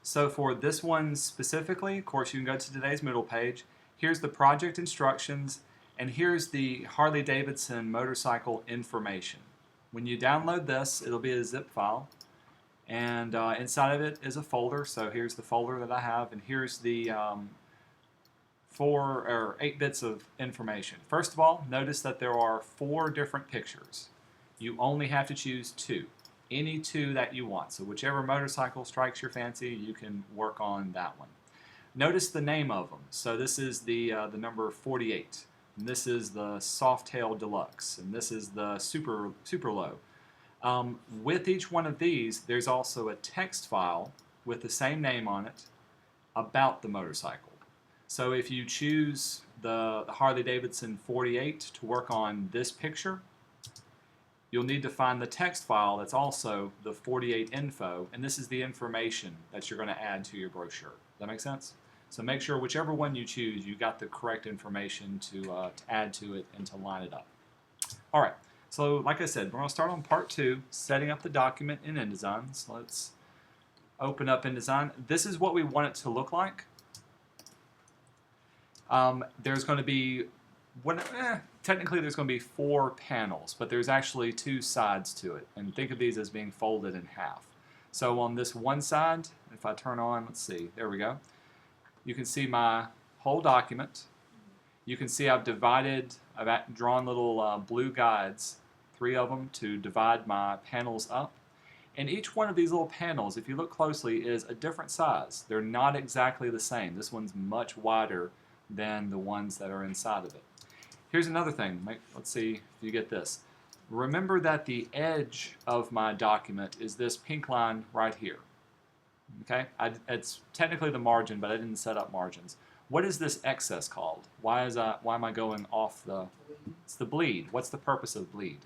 So for this one specifically, of course, you can go to today's Moodle page. Here's the project instructions, and here's the Harley-Davidson motorcycle information. When you download this, it'll be a zip file, and inside of it is a folder. So here's the folder that I have, and here's the 8 bits of information. First of all, notice that there are 4 different pictures. You only have to choose 2. Any 2 that you want. So whichever motorcycle strikes your fancy, you can work on that one. Notice the name of them. So this is the number 48. And this is the Softail Deluxe. And this is the Super Low. With each one of these, there's also a text file with the same name on it about the motorcycle. So if you choose the Harley-Davidson 48 to work on this picture, you'll need to find the text file that's also the 48 info, and this is the information that you're going to add to your brochure. Does that make sense? So make sure whichever one you choose, you got the correct information to add to it and to line it up. All right, so like I said, we're going to start on part 2, setting up the document in InDesign. So let's open up InDesign. This is what we want it to look like. There's going to be technically there's going to be 4 panels, but there's actually 2 sides to it, and think of these as being folded in half. So on this one side, if I turn on, let's see, there we go, you can see my whole document. You can see I've drawn little blue guides, 3 of them, to divide my panels up. And each one of these little panels, if you look closely, is a different size. They're not exactly the same. This one's much wider than the ones that are inside of it. Here's another thing. Let's see if you get this. Remember that the edge of my document is this pink line right here. Okay? It's technically the margin, but I didn't set up margins. What is this excess called? Why am I going off the... It's the bleed. What's the purpose of bleed?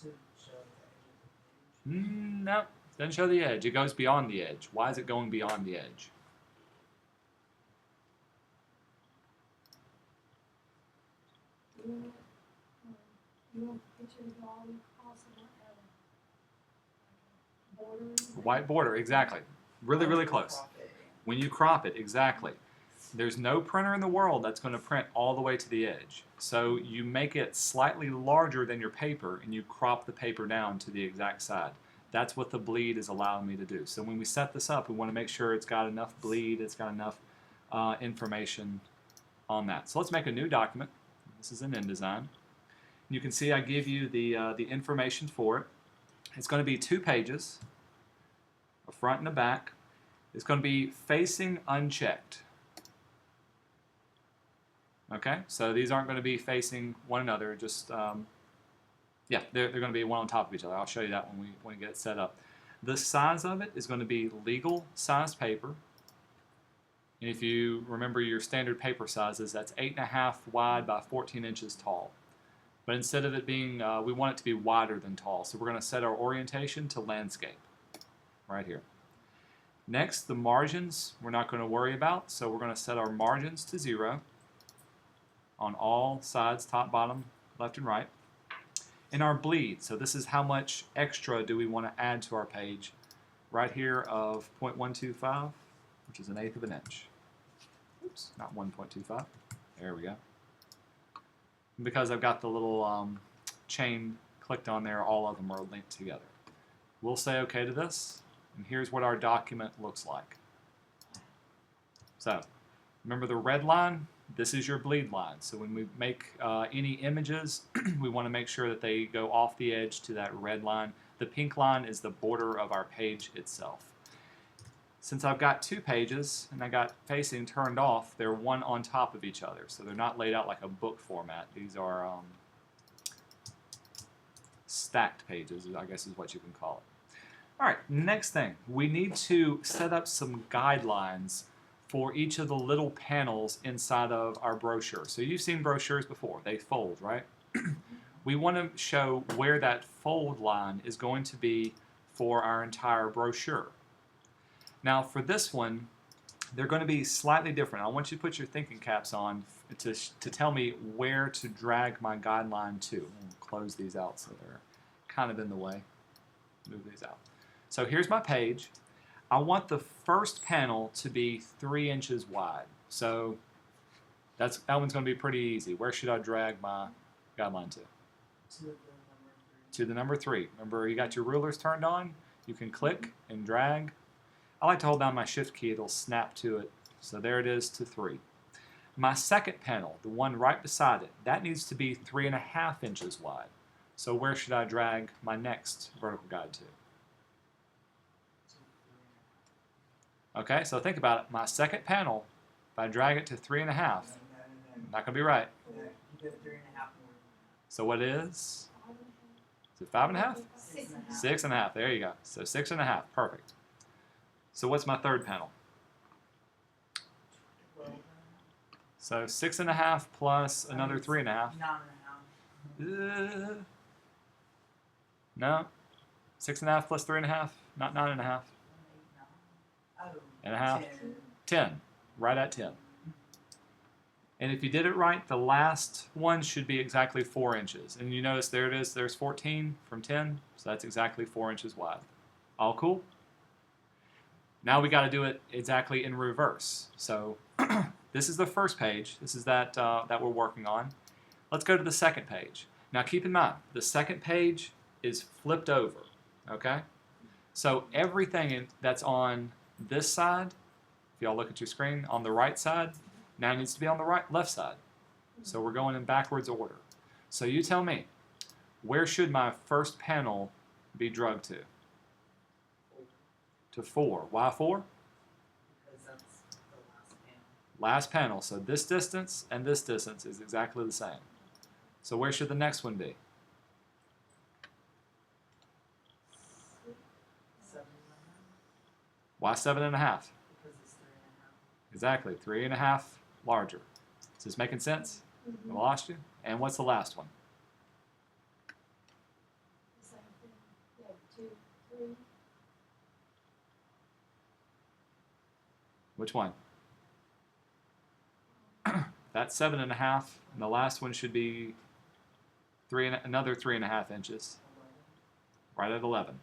To show the edge of the page. No, it doesn't show the edge. It goes beyond the edge. Why is it going beyond the edge? You want pictures all across and not have a border? A white border, exactly. Really, really close. When you crop it, exactly. There's no printer in the world that's going to print all the way to the edge. So you make it slightly larger than your paper, and you crop the paper down to the exact side. That's what the bleed is allowing me to do. So when we set this up, we want to make sure it's got enough bleed, it's got enough information on that. So let's make a new document. This is in InDesign. You can see I give you the information for it. It's going to be 2 pages, a front and a back. It's going to be facing unchecked. Okay, so these aren't going to be facing one another. Just yeah, they're going to be one on top of each other. I'll show you that when we get it set up. The size of it is going to be legal size paper. And if you remember your standard paper sizes, that's 8.5 wide by 14 inches tall. But instead of it being, we want it to be wider than tall. So we're going to set our orientation to landscape right here. Next, the margins we're not going to worry about. So we're going to set our margins to 0 on all sides, top, bottom, left, and right. And our bleed, so this is how much extra do we want to add to our page, right here of 0.125, which is 1/8 of an inch. Oops, not 1.25. There we go. And because I've got the little chain clicked on there, all of them are linked together. We'll say OK to this, and here's what our document looks like. So, remember the red line? This is your bleed line. So when we make any images, we want to make sure that they go off the edge to that red line. The pink line is the border of our page itself. Since I've got 2 pages and I got facing turned off, they're one on top of each other. So they're not laid out like a book format. These are stacked pages, I guess is what you can call it. All right, next thing. We need to set up some guidelines for each of the little panels inside of our brochure. So you've seen brochures before. They fold, right? We want to show where that fold line is going to be for our entire brochure. Now for this one, they're going to be slightly different. I want you to put your thinking caps on to tell me where to drag my guideline to. I'll close these out so they're kind of in the way. Move these out. So here's my page. I want the first panel to be 3 inches wide. So that one's going to be pretty easy. Where should I drag my guideline to? To the number 3. To the number 3. Remember, you got your rulers turned on. You can click and drag. I like to hold down my shift key. It'll snap to it. So there it is to 3. My second panel, the one right beside it, that needs to be 3.5 inches wide. So where should I drag my next vertical guide to? Okay, so think about it. My second panel, if I drag it to 3.5, No. not going to be right. No, you go 3.5 more. So what is? 5 and a half. Is it 5.5? 6 and a half. 6.5. There you go. So 6.5. Perfect. So what's my third panel? 12 So 6.5 plus another 3.5. 9.5. No. 6.5 plus 3.5. Not 9.5. Oh, And a half. 10. 10. Right at 10. And if you did it right, the last one should be exactly 4 inches. And you notice there it is. There's 14 from 10. So that's exactly 4 inches wide. All cool? Now we got to do it exactly in reverse. So this is the first page. This is that we're working on. Let's go to the second page. Now keep in mind, the second page is flipped over. Okay? So everything that's on this side, if y'all look at your screen, on the right side, now needs to be on the left side. So we're going in backwards order. So you tell me, where should my first panel be drugged to? To 4. Why 4? Because that's the last panel. Last panel. So this distance and this distance is exactly the same. So where should the next one be? 7.5. Why 7.5? Because it's 3.5. Exactly. 3.5 larger. Is this making sense? I lost you? And what's the last one? Same thing. Yeah, 2, 3. Which one? That's 7.5, and the last one should be another 3.5 inches. 11. Right at 11.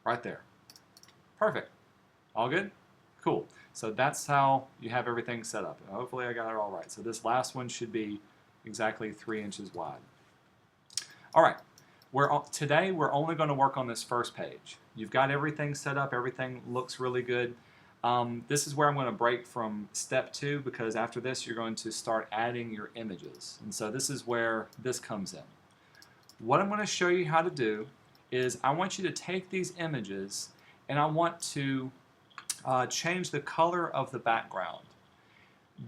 Right there. Perfect. All good? Cool. So that's how you have everything set up. And hopefully I got it all right. So this last one should be exactly 3 inches wide. All right. Today we're only going to work on this first page. You've got everything set up. Everything looks really good. This is where I'm going to break from step 2 because after this you're going to start adding your images. And so this is where this comes in. What I'm going to show you how to do is I want you to take these images and I want to change the color of the background.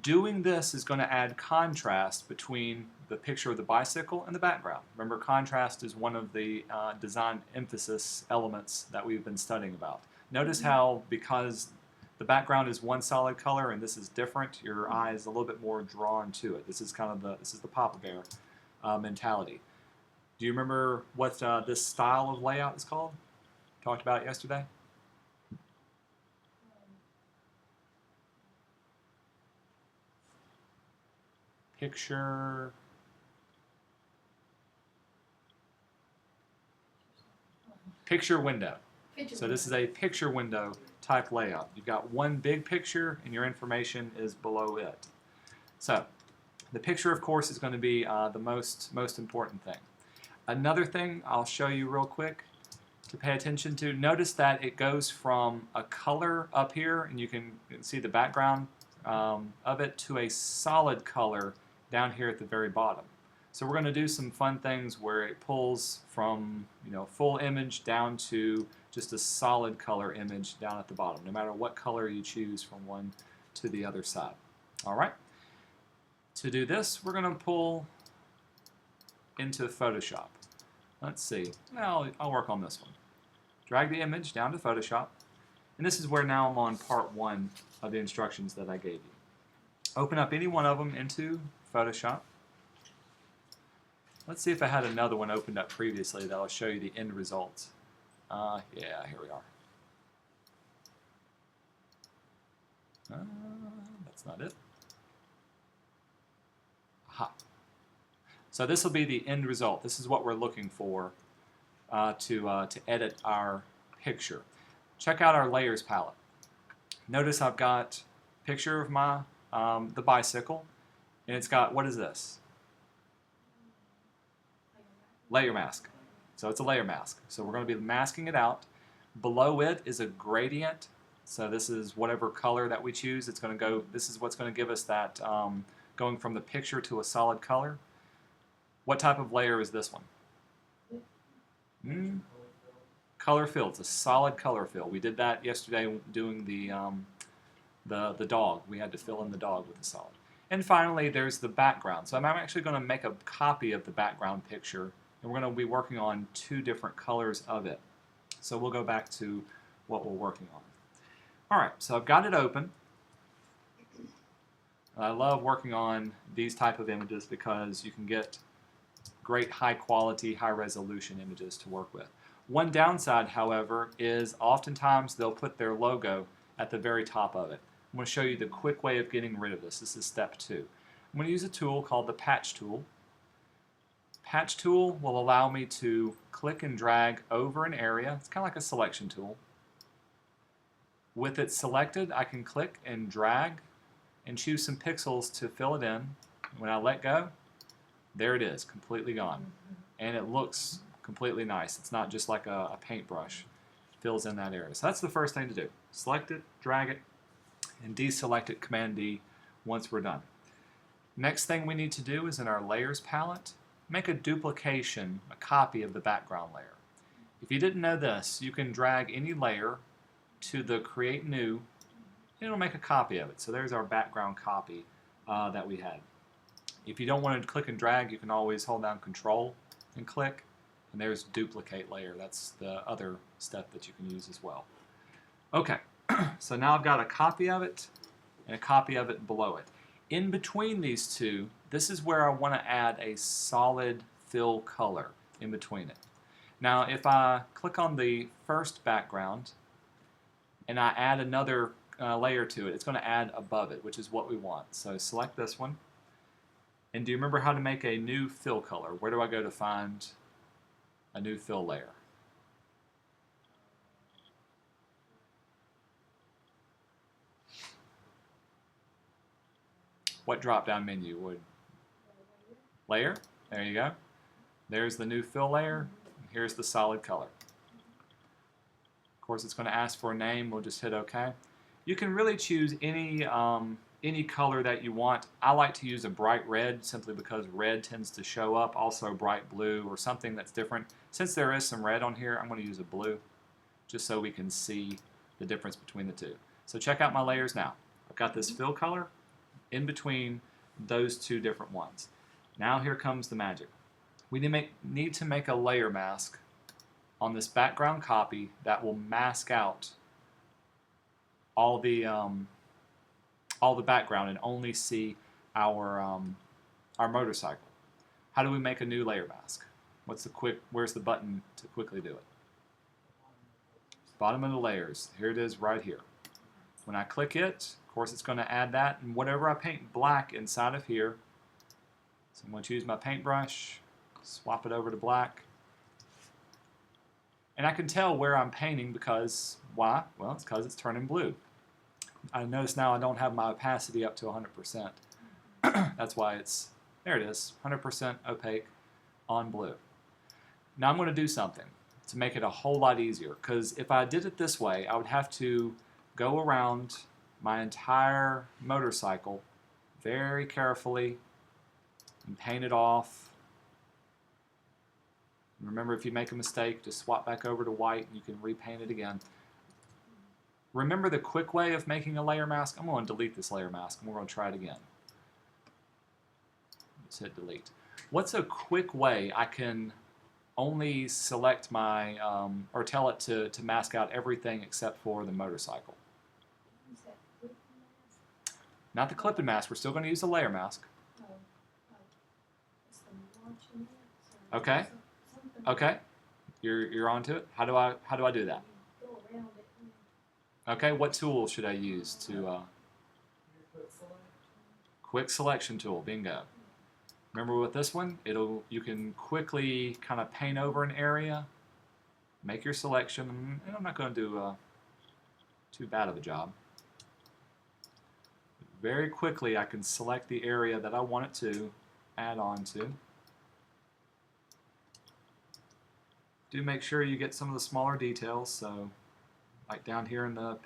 Doing this is going to add contrast between the picture of the bicycle and the background. Remember, contrast is one of the design emphasis elements that we've been studying about. Notice how because the background is one solid color and this is different, your eye is a little bit more drawn to it. This is kind of the Papa Bear mentality. Do you remember what this style of layout is called? Talked about it yesterday. Picture window. So this is a picture window type layout. You've got one big picture and your information is below it. So the picture, of course, is going to be the most important thing. Another thing I'll show you real quick to pay attention to. Notice that it goes from a color up here, and you can see the background of it, to a solid color down here at the very bottom. So we're going to do some fun things where it pulls from full image down to just a solid color image down at the bottom, no matter what color you choose from one to the other side. All right. To do this, we're going to pull into Photoshop. Let's see. Well, I'll work on this one. Drag the image down to Photoshop. And this is where now I'm on part 1 of the instructions that I gave you. Open up any one of them into Photoshop. Let's see if I had another one opened up previously that will show you the end result. Yeah, here we are. That's not it. Aha. So this will be the end result. This is what we're looking for to edit our picture. Check out our layers palette. Notice I've got a picture of my the bicycle, and it's got, what is this? Layer mask. So it's a layer mask. So we're going to be masking it out. Below it is a gradient. So this is whatever color that we choose. It's going to go. This is what's going to give us that going from the picture to a solid color. What type of layer is this one? Color fill. It's a solid color fill. We did that yesterday doing the dog. We had to fill in the dog with a solid. And finally, there's the background. So I'm actually going to make a copy of the background picture, and we're going to be working on two different colors of it. So we'll go back to what we're working on. All right, so I've got it open. I love working on these type of images because you can get great high quality, high resolution images to work with. One downside, however, is oftentimes they'll put their logo at the very top of it. I'm going to show you the quick way of getting rid of this. This is step 2. I'm going to use a tool called the patch tool. Patch tool will allow me to click and drag over an area. It's kind of like a selection tool. With it selected, I can click and drag and choose some pixels to fill it in. When I let go, there it is, completely gone. And it looks completely nice. It's not just like a paintbrush. It fills in that area. So that's the first thing to do. Select it, drag it, and deselect it, Command D, once we're done. Next thing we need to do is in our layers palette, make a duplication, a copy of the background layer. If you didn't know this, you can drag any layer to the create new, and it'll make a copy of it. So there's our background copy that we had. If you don't want to click and drag, you can always hold down Control and click, and there's duplicate layer. That's the other step that you can use as well. Okay, so now I've got a copy of it and a copy of it below it. In between these two, this is where I want to add a solid fill color in between it. Now if I click on the first background and I add another layer to it, it's going to add above it, which is what we want. So select this one. And do you remember how to make a new fill color? Where do I go to find a new fill layer? What drop-down menu would? Layer? There you go. There's the new fill layer. Here's the solid color. Of course, it's going to ask for a name. We'll just hit OK. You can really choose any color that you want. I like to use a bright red simply because red tends to show up. Also bright blue or something that's different. Since there is some red on here, I'm going to use a blue just so we can see the difference between the two. So check out my layers now. I've got this fill color in between those two different ones. Now here comes the magic. We need to make a layer mask on this background copy that will mask out all the background and only see our motorcycle. How do we make a new layer mask? Where's the button to quickly do it? Bottom of the layers. Here it is right here. When I click it, of course it's going to add that, and whatever I paint black inside of here, so I'm going to choose my paintbrush, swap it over to black, and I can tell where I'm painting because, why? Well, it's because it's turning blue. I notice now I don't have my opacity up to 100%. That's why there it is, 100% opaque on blue. Now I'm going to do something to make it a whole lot easier, because if I did it this way, I would have to go around my entire motorcycle very carefully and paint it off. Remember, if you make a mistake, just swap back over to white and you can repaint it again. Remember the quick way of making a layer mask? I'm going to delete this layer mask and we're going to try it again. Let's hit delete. What's a quick way I can only select my, or tell it to mask out everything except for the motorcycle? Not the clip and mask. We're still going to use the layer mask. Okay. Okay. You're onto it. How do I do that? Okay. What tool should I use to? Quick selection tool. Bingo. Remember with this one, you can quickly kind of paint over an area, make your selection, and I'm not going to do too bad of a job. Very quickly I can select the area that I want it to add on to. Do make sure you get some of the smaller details, so like down here in the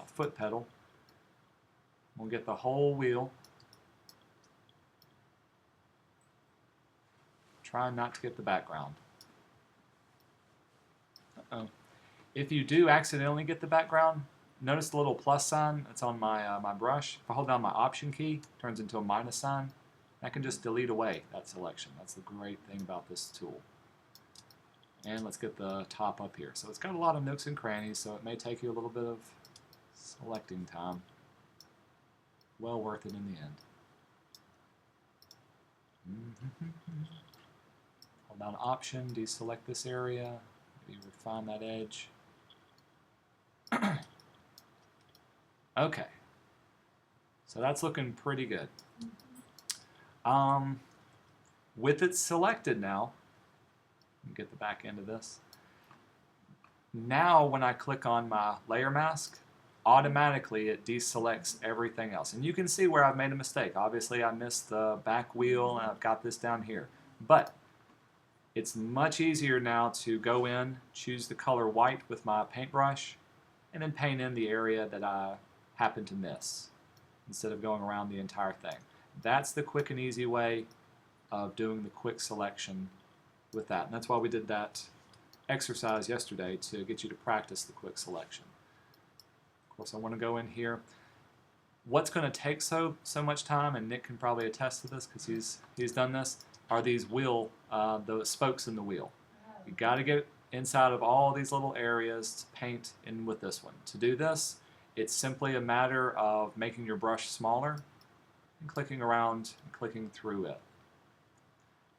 foot pedal, we'll get the whole wheel. Try not to get the background. Uh-oh. If you do accidentally get the background, notice the little plus sign that's on my, my brush. If I hold down my Option key, it turns into a minus sign. I can just delete away that selection. That's the great thing about this tool. And let's get the top up here. So it's got a lot of nooks and crannies, so it may take you a little bit of selecting time. Well worth it in the end. Hold down Option, deselect this area, maybe refine that edge. Okay, so that's looking pretty good. With it selected now, get the back end of this. Now when I click on my layer mask, automatically it deselects everything else. And you can see where I've made a mistake. Obviously I missed the back wheel and I've got this down here. But it's much easier now to go in, choose the color white with my paintbrush, and then paint in the area that I happen to miss instead of going around the entire thing. That's the quick and easy way of doing the quick selection with that. And that's why we did that exercise yesterday, to get you to practice the quick selection. Of course, I want to go in here. What's going to take so much time, and Nick can probably attest to this because he's done this, are these wheel, the spokes in the wheel. You got to get inside of all these little areas to paint in with this one. To do this, it's simply a matter of making your brush smaller and clicking around and clicking through it.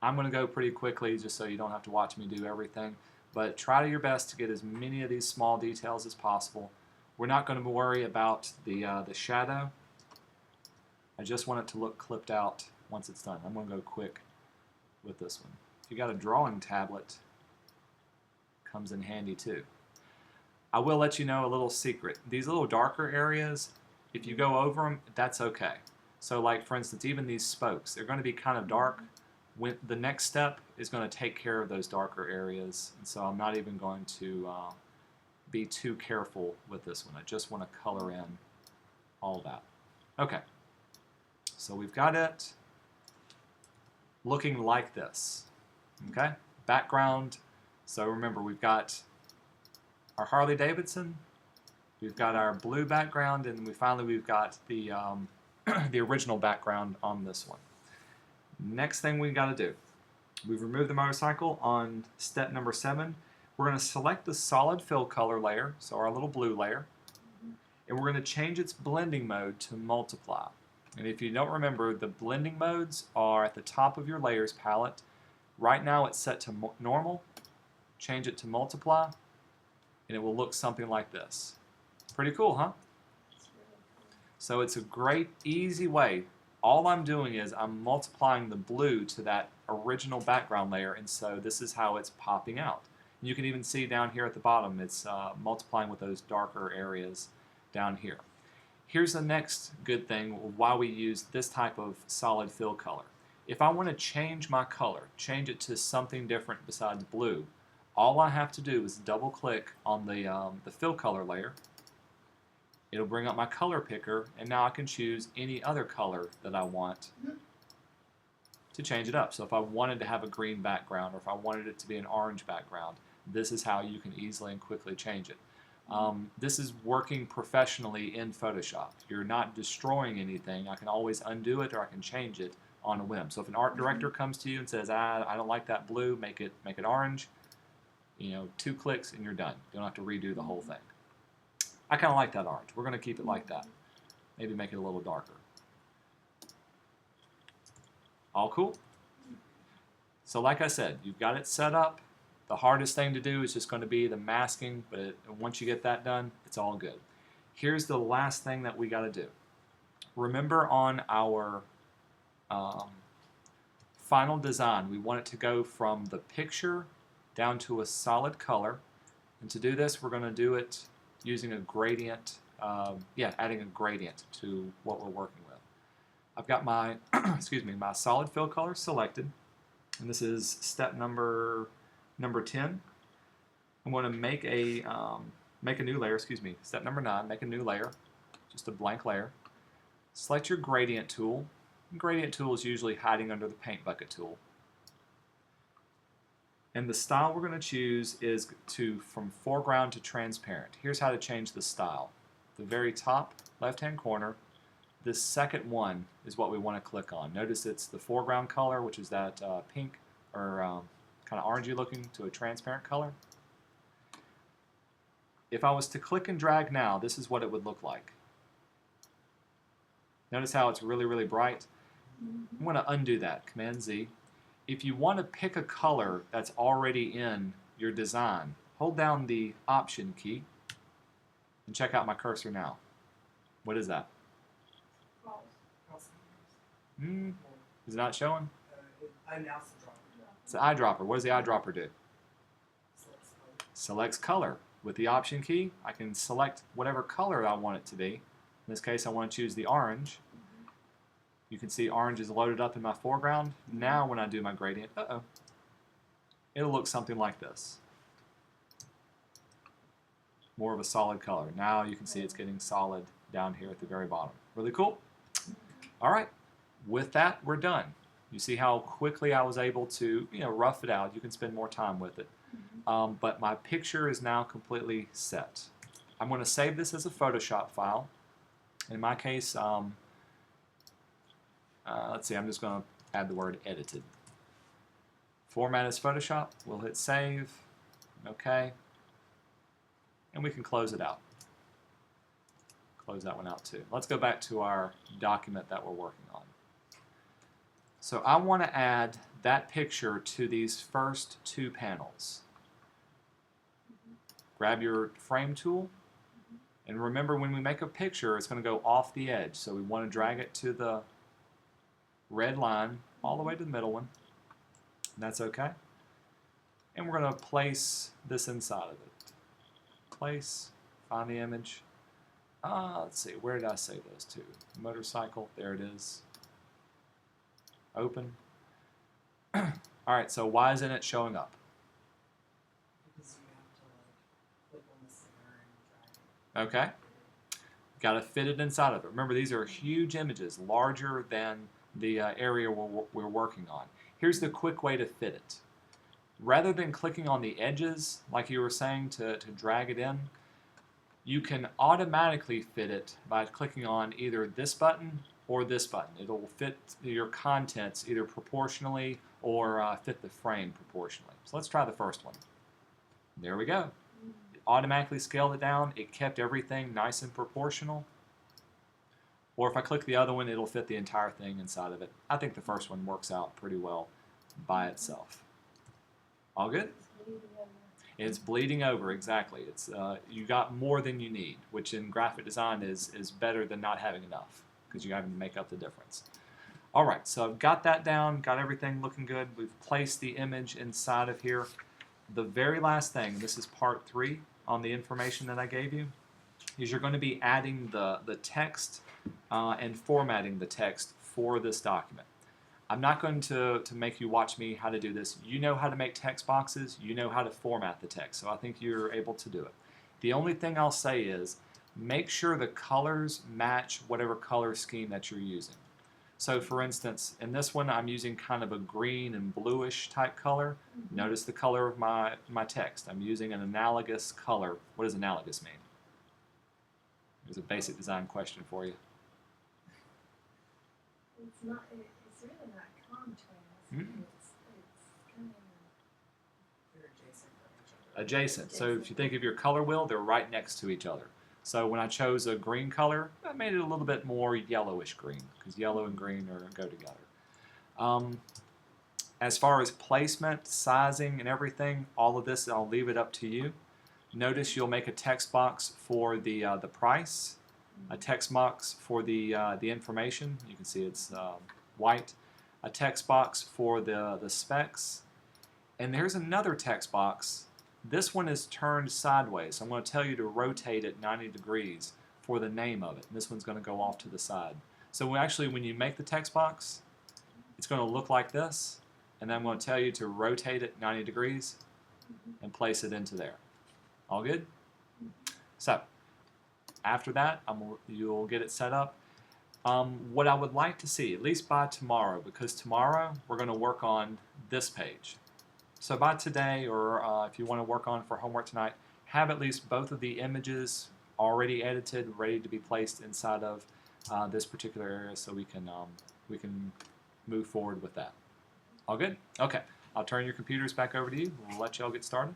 I'm going to go pretty quickly just so you don't have to watch me do everything, but try your best to get as many of these small details as possible. We're not going to worry about the shadow. I just want it to look clipped out once it's done. I'm going to go quick with this one. If you got a drawing tablet, it comes in handy too. I will let you know a little secret. These little darker areas, if you go over them, that's okay. So like for instance, even these spokes, they're going to be kind of dark. When the next step is going to take care of those darker areas, and so I'm not even going to be too careful with this one. I just want to color in all that. Okay, so we've got it looking like this. Okay, background. So remember, we've got our Harley Davidson, we've got our blue background, and we've got the the original background on this one. Next thing we got to do, we've removed the motorcycle. On step number 7, we're going to select the solid fill color layer, so our little blue layer, and we're going to change its blending mode to multiply. And if you don't remember, the blending modes are at the top of your layers palette. Right now it's set to normal. Change it to multiply, and it will look something like this. Pretty cool, huh? So it's a great, easy way. All I'm doing is I'm multiplying the blue to that original background layer, and so this is how it's popping out. And you can even see down here at the bottom, it's multiplying with those darker areas down here. Here's the next good thing why we use this type of solid fill color. If I want to change my color, change it to something different besides blue, all I have to do is double click on the fill color layer. It'll bring up my color picker, and now I can choose any other color that I want to change it up. So if I wanted to have a green background, or if I wanted it to be an orange background, this is how you can easily and quickly change it. This is working professionally in Photoshop. You're not destroying anything. I can always undo it, or I can change it on a whim. So if an art director comes to you and says, I don't like that blue, make it orange, 2 clicks and you're done. You don't have to redo the whole thing. I kind of like that orange. We're going to keep it like that. Maybe make it a little darker. All cool? So like I said, you've got it set up. The hardest thing to do is just going to be the masking, but once you get that done, it's all good. Here's the last thing that we got to do. Remember on our final design, we want it to go from the picture down to a solid color. And to do this, we're going to do it using a gradient, adding a gradient to what we're working with. I've got my, my solid fill color selected, and this is step number 10. I'm going to make a new layer, step number 9, make a new layer, just a blank layer. Select your gradient tool. Gradient tool is usually hiding under the paint bucket tool. And the style we're going to choose is from foreground to transparent. Here's how to change the style. The very top left-hand corner, this second one is what we want to click on. Notice it's the foreground color, which is that pink or kind of orangey looking, to a transparent color. If I was to click and drag now, this is what it would look like. Notice how it's really, really bright? I'm going to undo that, Command Z. If you want to pick a color that's already in your design, hold down the Option key and check out my cursor now. What is that? False. Is it not showing? I announced the dropper. It's the eyedropper. What does the eyedropper do? Selects color. With the Option key, I can select whatever color I want it to be. In this case, I want to choose the orange. You can see orange is loaded up in my foreground. Now when I do my gradient, it'll look something like this. More of a solid color. Now you can see it's getting solid down here at the very bottom. Really cool? All right, with that, we're done. You see how quickly I was able to, rough it out. You can spend more time with it. But my picture is now completely set. I'm going to save this as a Photoshop file. In my case, let's see, I'm just going to add the word edited. Format as Photoshop. We'll hit save. OK. And we can close it out. Close that one out too. Let's go back to our document that we're working on. So I want to add that picture to these first 2 panels. Grab your frame tool. And remember, when we make a picture, it's going to go off the edge. So we want to drag it to the red line all the way to the middle one. And that's okay. And we're going to place this inside of it. Place, find the image. Let's see, where did I save those to? Motorcycle, there it is. Open. All right, so why isn't it showing up? Because you have to click on the center and drag it. Okay. Got to fit it inside of it. Remember, these are huge images, larger than the area we're working on. Here's the quick way to fit it. Rather than clicking on the edges, like you were saying, to drag it in, you can automatically fit it by clicking on either this button or this button. It'll fit your contents either proportionally or fit the frame proportionally. So let's try the first one. There we go. It automatically scaled it down. It kept everything nice and proportional. Or if I click the other one, it'll fit the entire thing inside of it. I think the first one works out pretty well by itself. All good? It's bleeding over, exactly. It's you got more than you need, which in graphic design is better than not having enough, because you're having to make up the difference. All right, so I've got that down, got everything looking good. We've placed the image inside of here. The very last thing, this is part 3 on the information that I gave you, is you're going to be adding the text and formatting the text for this document. I'm not going to make you watch me how to do this. You know how to make text boxes. You know how to format the text, so I think you're able to do it. The only thing I'll say is make sure the colors match whatever color scheme that you're using. So for instance, in this one I'm using kind of a green and bluish type color. Notice the color of my text. I'm using an analogous color. What does analogous mean? There's a basic design question for you. It's not. It's really not contrast. It's kind They're adjacent from each other. Adjacent. So if you think of your color wheel, they're right next to each other. So when I chose a green color, I made it a little bit more yellowish green, because yellow and green go together. As far as placement, sizing, and everything, all of this, I'll leave it up to you. Notice you'll make a text box for the price, a text box for the information. You can see it's white. A text box for the specs. And there's another text box This one is turned sideways, so I'm going to tell you to rotate it 90 degrees for the name of it. And this one's going to go off to the side. So when you make the text box, it's going to look like this, and then I'm going to tell you to rotate it 90 degrees and place it into there. All good? So after that, you'll get it set up. What I would like to see, at least by tomorrow, because tomorrow we're going to work on this page. So by today, or if you want to work on it for homework tonight, have at least both of the images already edited, ready to be placed inside of this particular area, so we can move forward with that. All good? Okay. I'll turn your computers back over to you. We'll let y'all get started.